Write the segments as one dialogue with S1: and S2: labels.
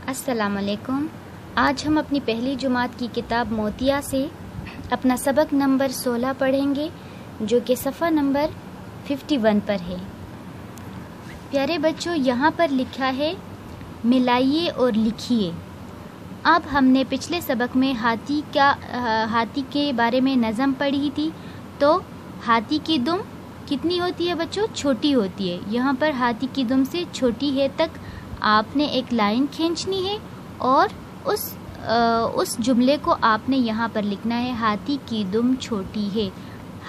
S1: السلام علیکم۔ آج ہم اپنی پہلی جماعت کی کتاب موتیا سے اپنا سبق نمبر 16 پڑھیں گے، جو کہ صفحہ نمبر 51 پر ہے۔ پیارے بچوں، یہاں پر لکھا ہے ملائیے اور لکھیے۔ اب ہم نے پچھلے سبق میں ہاتھی کے بارے میں نظم پڑھی تھی، تو ہاتھی کی دم کتنی ہوتی ہے بچوں؟ چھوٹی ہوتی ہے۔ یہاں پر ہاتھی کی دم سے چھوٹی ہے تک آپ نے ایک لائن کھینچنی ہے اور اس جملے کو آپ نے یہاں پر لکھنا ہے۔ ہاتھی کی دم چھوٹی ہے،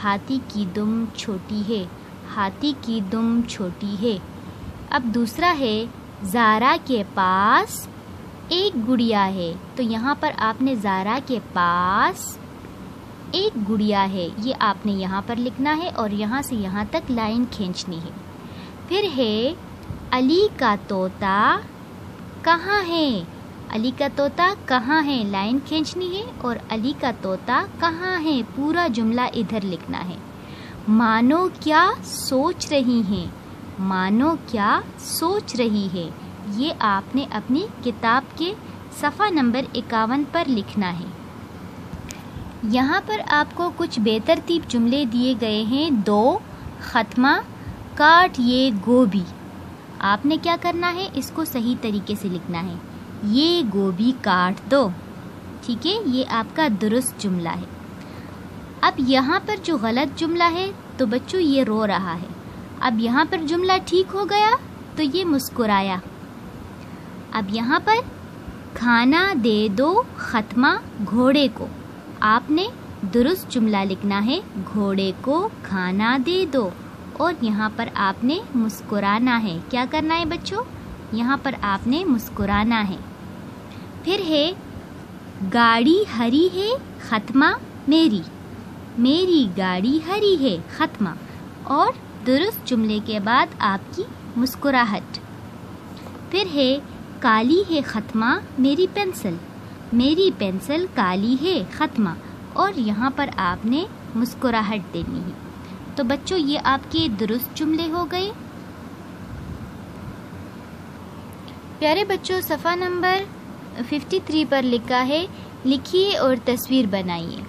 S1: ہاتھی کی دم چھوٹی ہے، ہاتھی کی دم چھوٹی ہے۔ اب دوسرا ہے زارا کے پاس ایک گڑیا ہے، تو یہاں پر آپ نے زارا کے پاس ایک گڑیا ہے، یہ آپ نے یہاں پر لکھنا ہے اور یہاں سے یہاں تک لائن کھینچنی ہے۔ پھر ہے علی کا طوطا کہاں ہے؟ علی کا طوطا کہاں ہے، لائن کھینچنی ہے اور علی کا طوطا کہاں ہے پورا جملہ ادھر لکھنا ہے۔ مانو کیا سوچ رہی ہیں، مانو کیا سوچ رہی ہے، یہ آپ نے اپنی کتاب کے صفحہ نمبر 51 پر لکھنا ہے۔ یہاں پر آپ کو کچھ بے ترتیب جملے دیے گئے ہیں۔ دو ختمہ کاٹ یہ گوبھی، آپ نے کیا کرنا ہے، اس کو صحیح طریقے سے لکھنا ہے۔ یہ گوبھی کاٹ دو، ٹھیک ہے، یہ آپ کا درست جملہ ہے۔ اب یہاں پر جو غلط جملہ ہے تو بچوں یہ رو رہا ہے۔ اب یہاں پر جملہ ٹھیک ہو گیا تو یہ مسکرایا۔ اب یہاں پر کھانا دے دو ختمہ گھوڑے کو، آپ نے درست جملہ لکھنا ہے، گھوڑے کو کھانا دے دو، اور یہاں پر آپ نے مسکرانا ہے۔ کیا کرنا ہے بچوں؟ یہاں پر آپ نے مسکرانا ہے۔ پھر ہے گاڑی ہری ہے ختمہ میری، میری گاڑی ہری ہے ختمہ، اور درست جملے کے بعد آپ کی مسکراہٹ۔ پھر ہے کالی ہے ختمہ میری پینسل، میری پینسل کالی ہے ختمہ، اور یہاں پر آپ نے مسکراہٹ دینی ہے۔ تو بچوں یہ آپ کے درست جملے ہو گئے۔ پیارے بچوں، صفحہ نمبر 53 پر لکھا ہے لکھیے اور تصویر بنائیے۔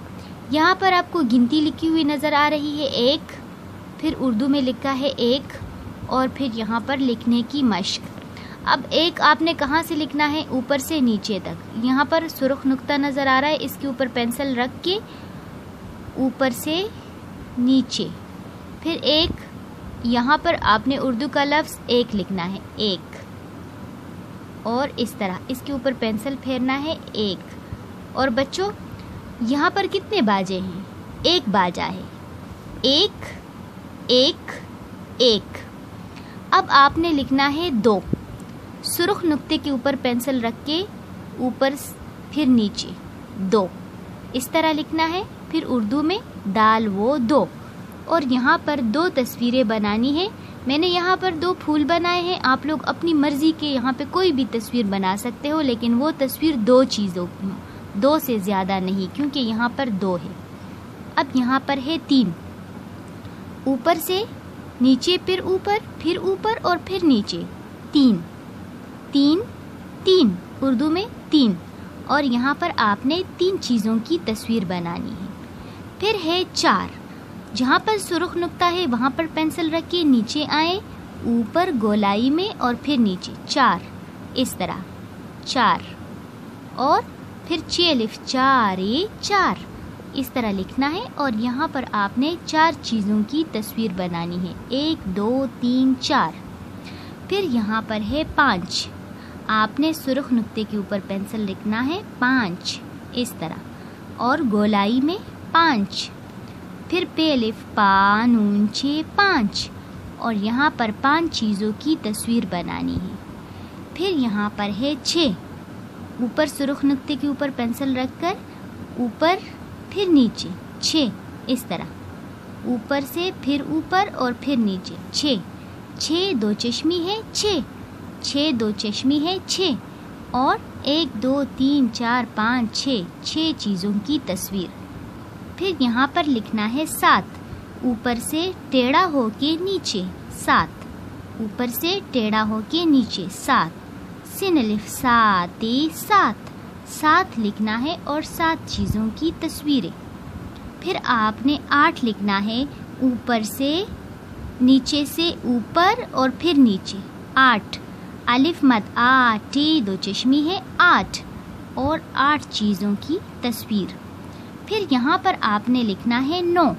S1: یہاں پر آپ کو گنتی لکھی ہوئی نظر آ رہی ہے، ایک، پھر اردو میں لکھا ہے ایک، اور پھر یہاں پر لکھنے کی مشق۔ اب ایک آپ نے کہاں سے لکھنا ہے؟ اوپر سے نیچے تک۔ یہاں پر سرخ نقطہ نظر آ رہا ہے، اس کے اوپر پینسل رکھ کے اوپر سے نیچے، پھر ایک، یہاں پر آپ نے اردو کا لفظ ایک لکھنا ہے، ایک، اور اس طرح اس کے اوپر پینسل پھیرنا ہے، ایک۔ اور بچوں یہاں پر کتنے باجے ہیں؟ ایک باجا ہے، ایک ایک ایک۔ اب آپ نے لکھنا ہے دو، سرخ نقطے کے اوپر پینسل رکھ کے اوپر پھر نیچے، دو، اس طرح لکھنا ہے۔ پھر اردو میں دال وہ دو، اور یہاں پر دو تصویریں بنانی ہیں۔ میں نے یہاں پر دو پھول بنائے ہیں، آپ لوگ اپنی مرضی کے یہاں پہ کوئی بھی تصویر بنا سکتے ہو، لیکن وہ تصویر دو چیزوں کی ہو، دو سے زیادہ نہیں، کیونکہ یہاں پر دو ہے۔ اب یہاں پر ہے تین، اوپر سے نیچے، پھر اوپر اور پھر نیچے، تین، تین تین، اردو میں تین، اور یہاں پر آپ نے تین چیزوں کی تصویر بنانی ہے۔ پھر ہے چار، جہاں پر سرخ نقطہ ہے وہاں پر پینسل رکھ کے نیچے آئیں، اوپر گولائی میں اور پھر نیچے، چار، اس طرح چار، اور پھر چیلف چارے چار، اس طرح لکھنا ہے، اور یہاں پر آپ نے چار چیزوں کی تصویر بنانی ہے، ایک، دو، تین، چار۔ پھر یہاں پر ہے پانچ، آپ نے سرخ نقطے کے اوپر پینسل لکھنا ہے، پانچ، اس طرح، اور گولائی میں پانچ۔ پھر پیلف پا نون چھ، پانچ، اور یہاں پر پانچ چیزوں کی تصویر بنانی ہے۔ پھر یہاں پر ہے چھ، اوپر سرخ نقطے کے اوپر پینسل رکھ کر اوپر پھر نیچے، چھ، اس طرح، اوپر سے پھر اوپر اور پھر نیچے، چھ، چھ دو چشمی ہے، چھ، چھ دو چشمی ہے، چھ، اور ایک، دو، تین، چار، پانچ، چھ، چھ چیزوں کی تصویر۔ پھر یہاں پر لکھنا ہے سات، اوپر سے ٹیڑھا ہو کے نیچے، سات، اوپر سے ٹیڑھا ہو کے نیچے، سات، سین الف ساتے سات، سات لکھنا ہے اور 7 چیزوں کی تصویریں. پھر آپ نے 8 لکھنا ہے، اوپر سے نیچے سے اوپر اور پھر نیچے. 8 الف مد آٹے 2 چشمی ہے 8 اور 8 چیزوں کی تصویر. پھر یہاں پر آپ نے لکھنا ہے 9،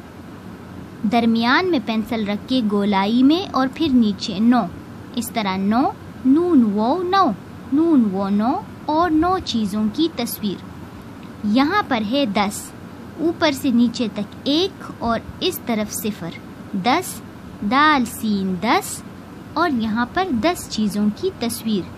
S1: درمیان میں پینسل رکھ کے گولائی میں اور پھر نیچے 9، اس طرح 9 نون وہ 9، نون وہ 9 اور 9 چیزوں کی تصویر. یہاں پر ہے 10، اوپر سے نیچے تک 1 اور اس طرف 0، 10 دال سین 10 اور یہاں پر 10 چیزوں کی تصویر.